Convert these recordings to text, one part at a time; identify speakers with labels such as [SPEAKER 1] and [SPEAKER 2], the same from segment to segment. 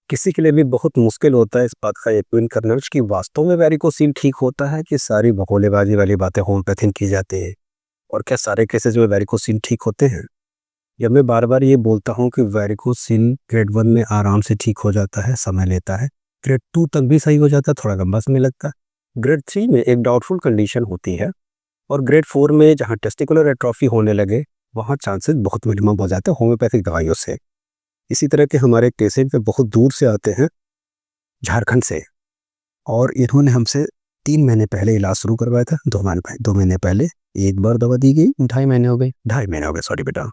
[SPEAKER 1] किसी के लिए भी बहुत मुश्किल होता है इस बात का यकीन करना कि वास्तव में वैरिकोसील ठीक होता है कि सारी भगोलेबाजी वाली बातें होम्योपैथी की जाती है। और क्या सारे केसेस में वैरिकोसील ठीक होते हैं? या मैं बार बार ये बोलता हूँ कि वैरिकोसील ग्रेड 1 में आराम से ठीक हो जाता है, समय लेता है। ग्रेड 2 तक भी सही हो जाता है, थोड़ा लंबा समय लगता है। ग्रेड 3 में एक डाउटफुल कंडीशन होती है। और ग्रेड 4 में जहाँ टेस्टिकुलर एट्रोफी होने लगे वहाँ चांसेस बहुत मिनिमम हो जाते हैं होम्योपैथिक दवाइयों से। इसी तरह के हमारे पेशेंट पे बहुत दूर से आते हैं, झारखंड से, और इन्होंने हमसे 3 महीने पहले इलाज शुरू करवाया था। 2 महीने पहले एक बार दवा दी गई।
[SPEAKER 2] 2.5 महीने हो गए।
[SPEAKER 1] 2.5 महीने हो गए, सॉरी बेटा।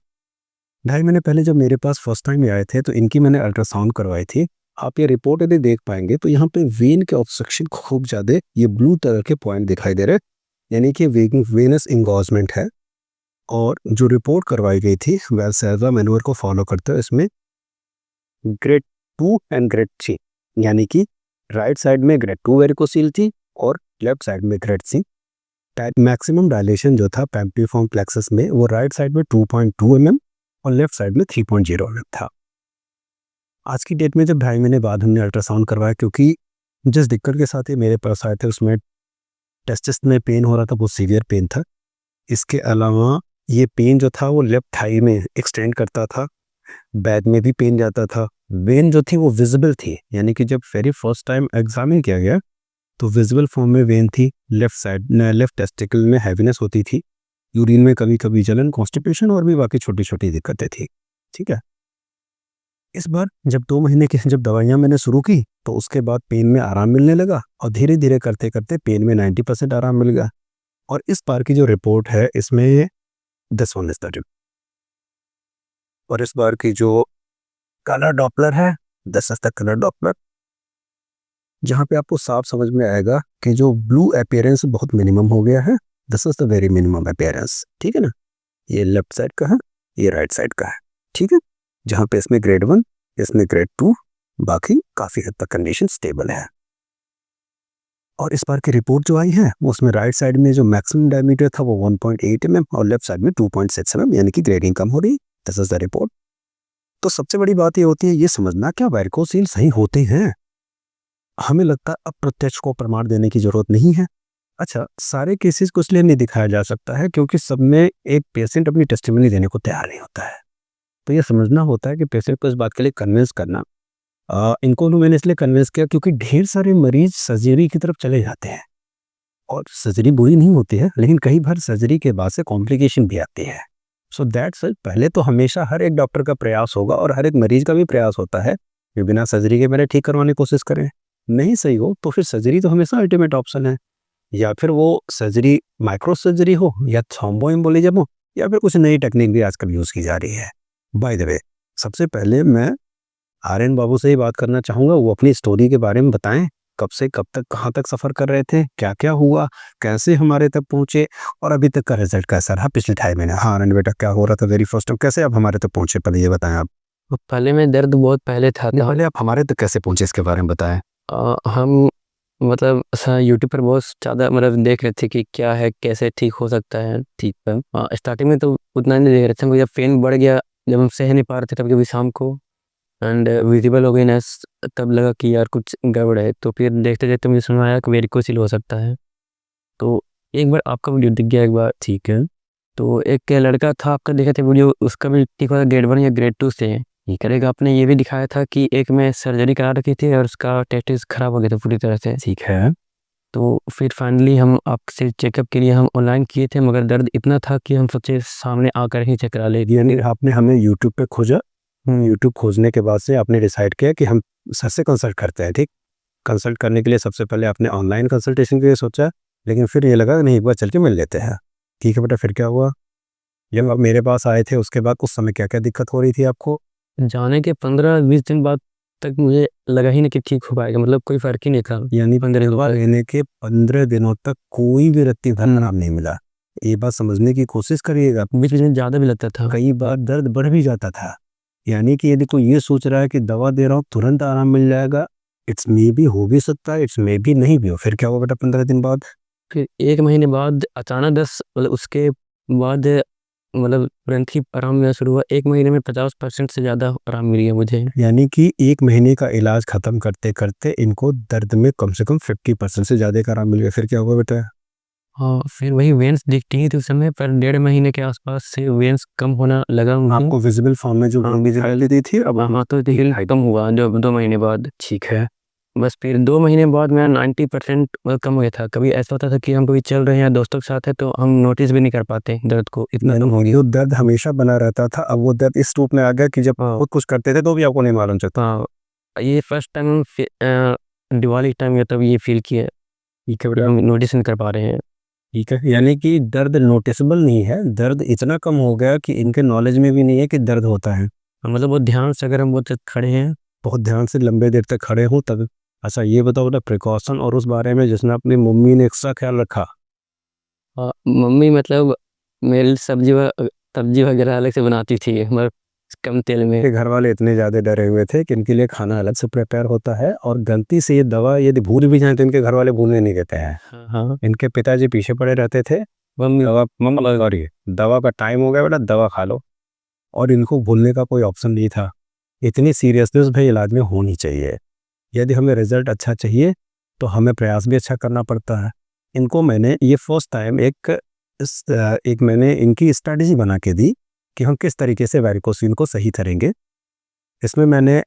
[SPEAKER 1] 2.5 महीने पहले जब मेरे पास फर्स्ट टाइम आए थे तो इनकी मैंने अल्ट्रासाउंड करवाई थी। आप ये रिपोर्ट यदि देख पाएंगे तो यहाँ पे वेन के ऑब्स्ट्रक्शन खूब ज़्यादा ये ब्लू कलर के पॉइंट दिखाई दे रहे हैं, यानी कि वेनस इंगॉजमेंट है। और जो रिपोर्ट करवाई गई थी वेलसेल्वा मैनुअर को फॉलो करते हुए इसमें ग्रेड 2 एंड ग्रेड 3, यानी कि राइट साइड में ग्रेड 2 वेरिकोसील थी और लेफ्ट साइड में ग्रेड 3। मैक्सिमम डायलेशन जो था पेम्पिफॉर्म प्लेक्सस में वो राइट साइड में 2.2 mm और लेफ्ट साइड में 3.0 mm था। आज की डेट में जब 2.5 महीने बाद हमने अल्ट्रासाउंड करवाया, क्योंकि जिस दिक्कत के साथ ये मेरे पास आए थे उसमें टेस्टिस में पेन हो रहा था, वो सीवियर पेन था। इसके अलावा ये पेन जो था वो लेफ्ट थाई में एक्सटेंड करता था, बैक में भी पेन जाता था। वेन जो थी वो विजिबल थी, यानी कि जब वेरी फर्स्ट टाइम एग्जामिन किया गया तो विजिबल फॉर्म में वेन थी। लेफ्ट साइड लेफ्ट टेस्टिकल में हैवीनेस होती थी, यूरिन में कभी कभी जलन, कॉन्स्टिपेशन और भी बाकी छोटी छोटी दिक्कतें थी। ठीक है। इस बार जब 2 महीने की जब दवाइयाँ मैंने शुरू की तो उसके बाद पेन में आराम मिलने लगा और धीरे धीरे करते करते पेन में 90% आराम मिल गया। और इस बार की जो रिपोर्ट है इसमें this one is the report. और इस बार की जो कलर डॉपलर है, this is the colour Doppler, जहाँ पे आपको साफ समझ में आएगा कि जो ब्लू अपीयरेंस बहुत मिनिमम हो गया है। This is the very minimum appearance. ठीक है ना। ये लेफ्ट साइड का है, ये राइट साइड का है। ठीक है। जहाँ पे इसमें ग्रेड 1, इसमें ग्रेड 2, बाकी काफ़ी हद तक कंडीशन स्टेबल है। और इस बार की रिपोर्ट जो आई है वो उसमें राइट साइड में जो मैक्सिमम डायमीटर था वो 1.8 mm और लेफ्ट साइड में 2.6 mm, यानी कि ग्रेडिंग कम हो रही। This is the report. तो सबसे बड़ी बात ये होती है ये समझना क्या वैरिकोसील सही होते हैं। हमें लगता है अब प्रत्यक्ष को प्रमाण देने की जरूरत नहीं है। अच्छा, सारे केसेस को इसलिए नहीं दिखाया जा सकता है क्योंकि सब में एक पेशेंट अपनी टेस्टिमनी देने को तैयार नहीं होता है। तो ये समझना होता है कि पेशेंट को इस बात के लिए कन्विंस करना। इनको मैंने इसलिए कन्विंस किया क्योंकि ढेर सारे मरीज सर्जरी की तरफ चले जाते हैं। और सर्जरी बुरी नहीं होती है, लेकिन कई बार सर्जरी के बाद से कॉम्प्लिकेशन भी आती है। सो दैट्स पहले तो हमेशा हर एक डॉक्टर का प्रयास होगा और हर एक मरीज का भी प्रयास होता है कि बिना सर्जरी के मैंने ठीक करवाने की कोशिश करें। नहीं सही हो तो फिर सर्जरी तो हमेशा अल्टीमेट ऑप्शन है। या फिर वो सर्जरी माइक्रो सर्जरी हो या थ्रोम्बो एम्बोलिज्म हो या फिर कुछ नई टेक्निक भी आजकल यूज़ की जा रही है। बाय द वे, सबसे पहले मैं आर्यन बाबू से ही बात करना चाहूँगा। वो अपनी स्टोरी के बारे में बताएं, कब से कब तक कहाँ तक सफ़र कर रहे थे, क्या क्या हुआ, कैसे हमारे तक पहुँचे और अभी तक का रिजल्ट कैसा रहा पिछले 2.5 महीने। हाँ आर्यन बेटा, क्या हो रहा था वेरी फर्स्ट टाइम, कैसे आप हमारे तक पहुँचे, पहले ये बताएं आप।
[SPEAKER 2] तो पहले में दर्द बहुत पहले था।
[SPEAKER 1] पहले आप हमारे तक कैसे पहुँचे इसके बारे में बताएं।
[SPEAKER 2] हम मतलब यूट्यूब पर बहुत ज़्यादा मतलब देख रहे थे कि क्या है, कैसे ठीक हो सकता है। ठीक है, स्टार्टिंग में तो उतना नहीं देख रहे थे, जब पेन बढ़ गया, जब हम सह नहीं पा रहे थे कभी कभी शाम को एंड विजिबल हो गई नस, तब लगा कि यार कुछ गड़बड़ है। तो फिर देखते देखते मुझे समझ आया कि वेरिकोसिल हो सकता है। तो एक बार आपका वीडियो दिख गया एक बार, ठीक है। तो एक लड़का था आपका, देखा था वीडियो, उसका भी ठीक हुआ ग्रेड 1 या ग्रेड 2 से ये करेगा। आपने ये भी दिखाया था कि एक में सर्जरी करा रखी थी और उसका टेस्टिस खराब हो गया था पूरी तरह से। ठीक है। तो फिर फाइनली हम आपसे चेकअप के लिए हम ऑनलाइन किए थे, मगर दर्द इतना था कि हम सोचे सामने आकर ही चेक करा ले।
[SPEAKER 1] यानी आपने हमें यूट्यूब पे खोजा, यूट्यूब खोजने के बाद से आपने डिसाइड किया कि हम सर से कंसल्ट करते हैं। ठीक, कंसल्ट करने के लिए सबसे पहले आपने ऑनलाइन कंसल्टेशन के लिए सोचा, लेकिन फिर ये लगा नहीं एक बार चल के मिल लेते हैं। ठीक है बेटा, फिर क्या हुआ जब आप मेरे पास आए थे उसके बाद उस समय क्या क्या दिक्कत हो रही थी आपको?
[SPEAKER 2] जाने के 15-20 दिन बाद तक मुझे लगा ही नहीं कि ठीक हो पाएगा, मतलब कोई फर्क ही नहीं था।
[SPEAKER 1] यानी 15 दिन बाद लेने के 15 दिनों तक कोई भी रत्ती भर आराम नहीं मिला। ये बात समझने की कोशिश करिएगा।
[SPEAKER 2] बीच में ज़्यादा भी लगता था,
[SPEAKER 1] कई बार दर्द बढ़ भी जाता था। यानी कि यदि कोई ये सोच रहा है कि दवा दे रहा हूँ तुरंत आराम मिल जाएगा, इट्स मे भी हो भी सकता है, इट्स मे भी नहीं भी हो। फिर क्या हुआ बेटा 15 दिन बाद?
[SPEAKER 2] फिर 1 महीने बाद अचानक 10 मतलब उसके बाद मतलब तुरंत ही आराम मिलना शुरू हुआ। 1 महीने में 50% से ज़्यादा आराम मिल गया मुझे।
[SPEAKER 1] यानी कि 1 महीने का इलाज खत्म करते-करते इनको दर्द में कम से कम 50% से ज़्यादा का आराम मिल गया। फिर क्या हुआ बेटा?
[SPEAKER 2] हाँ, फिर वही वेन्स दिखती थी उस समय, पर 1.5 महीने के आसपास से वेन्स कम होना लगा मुझे।
[SPEAKER 1] आपको विजिबल फॉर्म में जो
[SPEAKER 2] हाँ।
[SPEAKER 1] वेन दिखाई देती थी अब
[SPEAKER 2] हाँ, तो धीरे कम हुआ जो 2 महीने बाद।
[SPEAKER 1] ठीक है।
[SPEAKER 2] बस फिर 2 महीने बाद मेरा 90% मतलब कम हो गया था। कभी ऐसा होता था कि हम कभी चल रहे हैं या दोस्तों के साथ है तो हम नोटिस भी नहीं कर पाते दर्द को, इतना कम हो गया।
[SPEAKER 1] जो दर्द हमेशा बना रहता था, अब वो दर्द इस रूप में आ गया कि जब
[SPEAKER 2] हाँ।
[SPEAKER 1] खुद कुछ करते थे तो भी आपको नहीं मालूम चलता।
[SPEAKER 2] हाँ, ये फर्स्ट टाइम दिवाली टाइम या तब ये फ़ील किया,
[SPEAKER 1] ठीक है
[SPEAKER 2] कि
[SPEAKER 1] बेटा,
[SPEAKER 2] हम नोटिस नहीं कर पा रहे हैं।
[SPEAKER 1] ठीक है। यानी कि दर्द नोटिसेबल नहीं है, दर्द इतना कम हो गया कि इनके नॉलेज में भी नहीं है कि दर्द होता है।
[SPEAKER 2] मतलब वो ध्यान से अगर हम बहुत खड़े हैं।
[SPEAKER 1] बहुत ध्यान से लंबे देर तक खड़े हों तब। अच्छा ये बताओ बेटा, प्रिकॉशन और उस बारे में जिसमें अपनी मम्मी ने एक्स्ट्रा ख्याल रखा?
[SPEAKER 2] मम्मी मतलब मेरे लिए सब्ज़ी वगैरह अलग से बनाती थी, मतलब कम तेल में।
[SPEAKER 1] के घर वाले इतने ज़्यादा डरे हुए थे कि इनके लिए खाना अलग से प्रिपेयर होता है, और गलती से ये दवा यदि भूल भी जाएँ तो इनके घर वाले भूलने नहीं देते हैं।
[SPEAKER 2] हाँ, हाँ।
[SPEAKER 1] इनके पिताजी पीछे पड़े रहते थे, मम्मी दवा मम्मा सॉरी दवा का टाइम हो गया बेटा, दवा खा लो। और इनको भूलने का कोई ऑप्शन नहीं था। इतनी सीरियसनेस भाई इलाज में होनी चाहिए। यदि हमें रिजल्ट अच्छा चाहिए तो हमें प्रयास भी अच्छा करना पड़ता है। इनको मैंने ये फर्स्ट टाइम एक मैंने इनकी स्ट्रैटेजी बना के दी कि हम किस तरीके से वैरिकोसिल को सही करेंगे। इसमें मैंने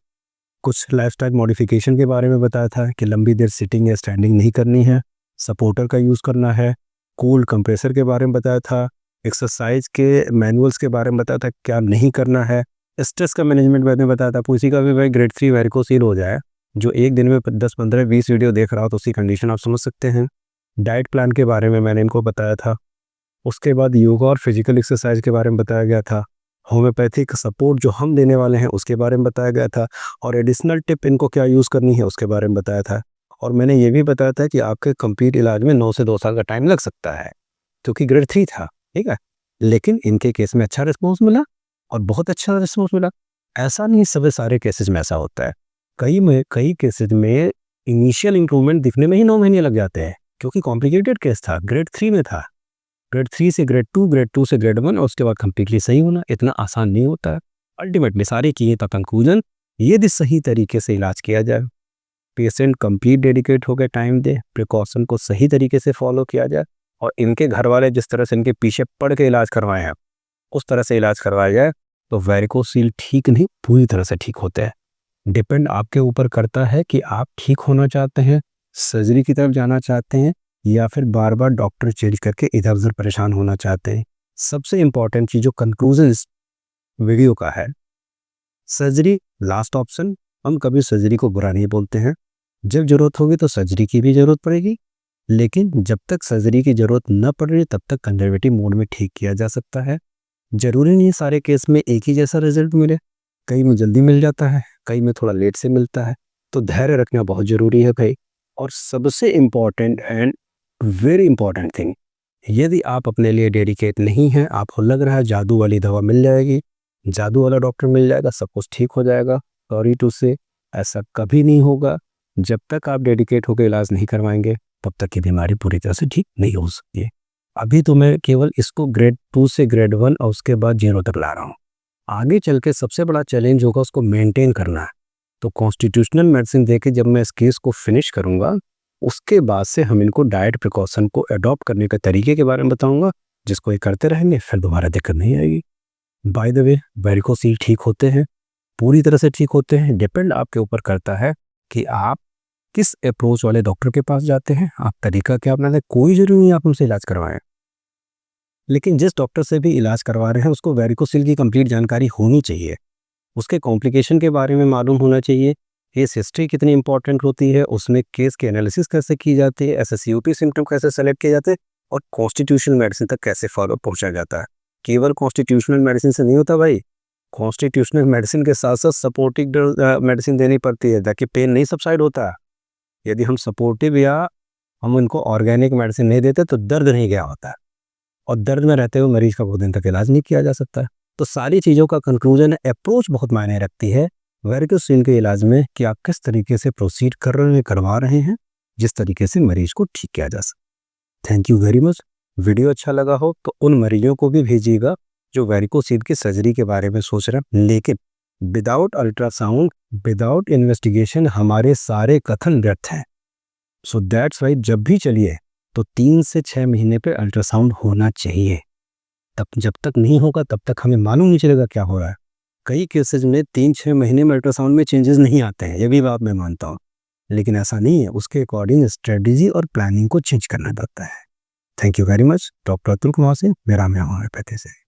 [SPEAKER 1] कुछ लाइफस्टाइल मॉडिफिकेशन के बारे में बताया था कि लंबी देर सिटिंग या स्टैंडिंग नहीं करनी है, सपोर्टर का यूज़ करना है, कूल कंप्रेसर के बारे में बताया था, एक्सरसाइज के मैनुअल्स के बारे में बताया था क्या नहीं करना है, स्ट्रेस का मैनेजमेंट मैंने बताया था। किसी का भी भाई ग्रेड 3 वैरिकोसिल हो जाए, जो एक दिन में 10 15 20 वीडियो देख रहा हो तो उसकी कंडीशन आप समझ सकते हैं। डाइट प्लान के बारे में मैंने इनको बताया था। उसके बाद योगा और फिजिकल एक्सरसाइज के बारे में बताया गया था। होम्योपैथिक सपोर्ट जो हम देने वाले हैं उसके बारे में बताया गया था, और एडिशनल टिप इनको क्या यूज़ करनी है उसके बारे में बताया था। और मैंने ये भी बताया था कि आपके कंप्लीट इलाज में 9 से 2 साल का टाइम लग सकता है, क्योंकि ग्रेड 3 था, ठीक है। लेकिन इनके केस में अच्छा रिस्पॉन्स मिला, और बहुत अच्छा रिस्पॉन्स मिला। ऐसा नहीं सभी सारे केसेस में ऐसा होता है। कई केसेस में इनिशियल इंप्रूवमेंट दिखने में ही 9 महीने लग जाते हैं, क्योंकि कॉम्प्लिकेटेड केस था, ग्रेड 3 में था। ग्रेड 3 से ग्रेड 2, ग्रेड 2 से ग्रेड 1 और उसके बाद कंप्लीटली सही होना इतना आसान नहीं होता है। अल्टीमेटली सारी चीज़ें का कंक्लूजन, यदि सही तरीके से इलाज किया जाए, पेशेंट कंप्लीट डेडिकेट होकर टाइम दे, प्रिकॉशन को सही तरीके से फॉलो किया जाए, और इनके घर वाले जिस तरह से इनके पीछे पड़ के इलाज करवाए हैं उस तरह से इलाज करवाया जाए, तो वैरिकोसील ठीक नहीं पूरी तरह से ठीक होते हैं। डिपेंड आपके ऊपर करता है कि आप ठीक होना चाहते हैं, सर्जरी की तरफ जाना चाहते हैं, या फिर बार बार डॉक्टर चेंज करके इधर उधर परेशान होना चाहते हैं। सबसे इंपॉर्टेंट चीज जो कंक्लूजन इस वीडियो का है, सर्जरी लास्ट ऑप्शन। हम कभी सर्जरी को बुरा नहीं बोलते हैं। जब जरूरत होगी तो सर्जरी की भी जरूरत पड़ेगी, लेकिन जब तक सर्जरी की जरूरत न पड़ रही तब तक कंजर्वेटिव मोड में ठीक किया जा सकता है। जरूरी नहीं सारे केस में एक ही जैसा रिजल्ट मिले, कई में जल्दी मिल जाता है, कई में थोड़ा लेट से मिलता है। तो धैर्य रखना बहुत जरूरी है भाई। और सबसे important and very important thing, यदि आप अपने लिए डेडिकेट नहीं हैं, आपको लग रहा है जादू वाली दवा मिल जाएगी, जादू वाला डॉक्टर मिल जाएगा, सब कुछ ठीक हो जाएगा, सॉरी टू से ऐसा कभी नहीं होगा। जब तक आप डेडिकेट होकर इलाज नहीं करवाएंगे तब तक की बीमारी पूरी तरह से ठीक नहीं हो सकती है। अभी तो मैं केवल इसको ग्रेड 2 से ग्रेड 1 और उसके बाद 0 तक ला रहा हूँ। आगे चल के सबसे बड़ा चैलेंज होगा उसको मेंटेन करना है। तो कॉन्स्टिट्यूशनल मेडिसिन देके जब मैं इस केस को फिनिश करूंगा, उसके बाद से हम इनको डाइट प्रिकॉशन को अडॉप्ट करने के तरीके के बारे में बताऊंगा, जिसको ये करते रहेंगे फिर दोबारा दिक्कत नहीं आएगी। बाय द वे, वेरिकोसील ठीक होते हैं, पूरी तरह से ठीक होते हैं। डिपेंड आपके ऊपर करता है कि आप किस अप्रोच वाले डॉक्टर के पास जाते हैं, आप तरीका क्या अपनाते हैं। कोई जरूरी नहीं आप उनसे इलाज करवाएं, लेकिन जिस डॉक्टर से भी इलाज करवा रहे हैं उसको वेरिकोसील की कंप्लीट जानकारी होनी चाहिए, उसके कॉम्प्लिकेशन के बारे में मालूम होना चाहिए, केस हिस्ट्री कितनी इंपॉर्टेंट होती है, उसमें केस की एनालिसिस कैसे की जाती है, एसएससीओपी सिम्टम कैसे सेलेक्ट किए जाते हैं, और कॉन्स्टिट्यूशनल मेडिसिन तक कैसे फॉलो पहुंचा जाता है। केवल कॉन्स्टिट्यूशनल मेडिसिन से नहीं होता भाई, कॉन्स्टिट्यूशनल मेडिसिन के साथ साथ सपोर्टिव मेडिसिन देनी पड़ती है ताकि पेन नहीं सबसाइड होता। यदि हम सपोर्टिव या हम उनको ऑर्गेनिक मेडिसिन नहीं देते तो दर्द नहीं गया होता है, और दर्द में रहते हुए मरीज का बहुत दिन तक इलाज नहीं किया जा सकता है। तो सारी चीज़ों का कंक्लूजन है, अप्रोच बहुत मायने रखती है वेरिकोसील के इलाज में, कि आप किस तरीके से प्रोसीड करवा रहे हैं, जिस तरीके से मरीज को ठीक किया जा सके। Thank you very much. Video अच्छा लगा हो तो उन मरीजों को भी भेजिएगा जो वेरिकोसील की सर्जरी के बारे में सोच रहे हैं, लेकिन विदाउट अल्ट्रासाउंड, विदाउट इन्वेस्टिगेशन हमारे सारे कथन व्यर्थ हैं। सो दैट्स वाई जब भी चलिए तो 3 से 6 महीने पे अल्ट्रासाउंड होना चाहिए। तब जब तक नहीं होगा तब तक हमें मालूम नहीं चलेगा क्या हो रहा है। कई केसेस में 3-6 महीने में अल्ट्रासाउंड में चेंजेस नहीं आते हैं, ये भी बात मैं मानता हूँ, लेकिन ऐसा नहीं है। उसके अकॉर्डिंग स्ट्रेटजी और प्लानिंग को चेंज करना पड़ता है। Thank you very much. Doctor Atul Kumar Singh, मेरा होम्योपैथी से।